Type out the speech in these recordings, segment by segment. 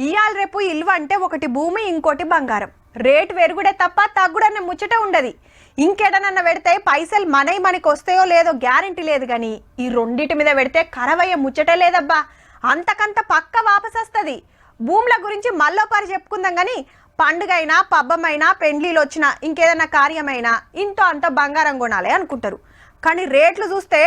ఇయాల రేపు ఇల్లు అంటే ఒకటి భూమి ఇంకోటి బంగారం. రేటు పెరుగుడే తప్ప తగ్గుడన్న ముచ్చట ఉండదు. ఇంకెడనన్న పెడితే పైసలు మనకి వస్తాయో లేదో గ్యారెంటీ లేదు, కానీ ఈ రెండిటి మీద పెడితే కరవయ్యే ముచ్చటే లేదబ్బా. అంతకంత పక్క వాపస్ వస్తుంది. భూముల గురించి మళ్ళోపారి చెప్పుకుందాం, కానీ పండుగైనా పబ్బమైనా పెండ్లీలు వచ్చినా ఇంకేదన్నా కార్యమైనా ఇంతో అంత బంగారం కొనాలి అనుకుంటారు. కానీ రేట్లు చూస్తే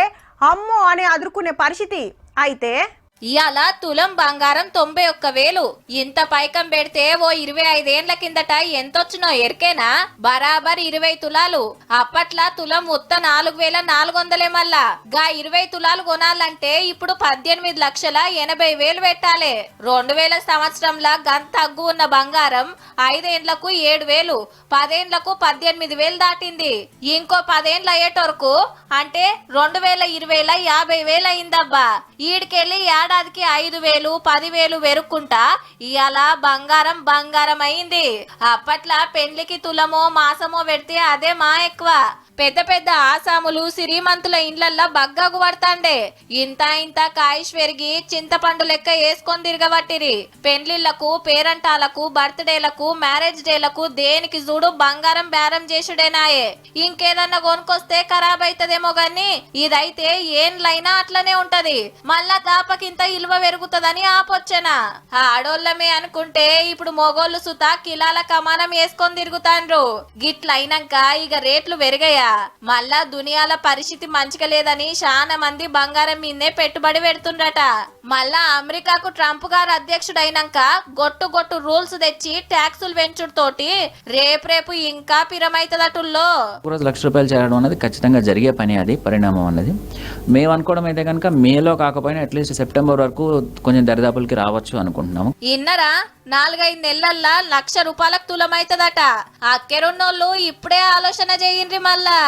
అమ్మో అని అదురుకునే పరిస్థితి. అయితే ఇయాల తులం బంగారం 91,000. ఇంత పైకం పెడితే ఓ 25 ఏండ్ల కిందట ఎంతొచ్చినో ఎరికేనా? బరాబర్ 20 తులాలు. అప్పట్లా తులం ఉత్త 4,400 మళ్ళా. గా 20 తులాలు కొనాలంటే ఇప్పుడు 18,80,000 పెట్టాలి. 2000 సంవత్సరంలో గంత తగ్గు ఉన్న బంగారం 5 ఏండ్లకు 7,000, 10 ఏండ్లకు 18,000 దాటింది. ఇంకో 10 ఏండ్లు అయ్యేటోరకు అంటే 2020లో 50,000 అయిందబ్బా. ఈడికెళ్ళి ఏడాదికి 5,000, 10,000 వెరుక్కుంటా ఇయాల బంగారం అయింది. అప్పట్లా పెండ్లికి తులమో మాసమో పెడితే అదే మా ఎక్కువ. పెద్ద పెద్ద ఆసాములు శ్రీమంతుల ఇండ్లల్లో బగ్గాకు పడతాండే. ఇంత కాయిష్ పెరిగి చింతపండు లెక్క వేసుకొని తిరగబట్టిరి. పెండ్లిళ్లకు, పేరంటాలకు, బర్త్డేలకు, మ్యారేజ్ డేలకు దేనికి చూడు బంగారం బేరం చేసుడేనాయే. ఇంకేదన్నా కొనుకొస్తే ఖరాబ్ అయితదేమో గాని ఇదైతే ఏండ్లైనా అట్లనే ఉంటది. మళ్ళా దాపకింత ఇలువ పెరుగుతుందని ఆపొచ్చేనా. ఆడోళ్ళమే అనుకుంటే ఇప్పుడు మొగోళ్ళు సుత కిలాల కమానం వేసుకొని తిరుగుతాండ్రు. గిట్లయినాక ఇక రేట్లు పెరిగాయా. మళ్ళా దునియాల పరిస్థితి మంచిగా లేదని చాలా మంది బంగారం మీదే పెట్టుబడి పెడుతుండట. మళ్ళా అమెరికాకు ట్రంప్ గారు అధ్యక్షుడైనాక గొట్టు రూల్స్ తెచ్చి ట్యాక్సులు పెంచుడుతోటి రేపు ఇంకా పిరమైతదటుల్లో. ₹1,00,000 చేరడం అనేది ఖచ్చితంగా జరిగే పని. అది పరిణామం అన్నది మేము అనుకోవడం అయితే కనుక మేలో కాకపోయినా అట్లీస్ట్ సెప్టెంబర్ వరకు కొంచెం దరిదాపులకి రావచ్చు అనుకుంటున్నాము. ఇన్నరా 4-5 నెలల్లో ₹1,00,000 తులమైతదట. అక్కెరున్నోళ్ళు ఇప్పుడే ఆలోచన చేయండి మళ్ళా.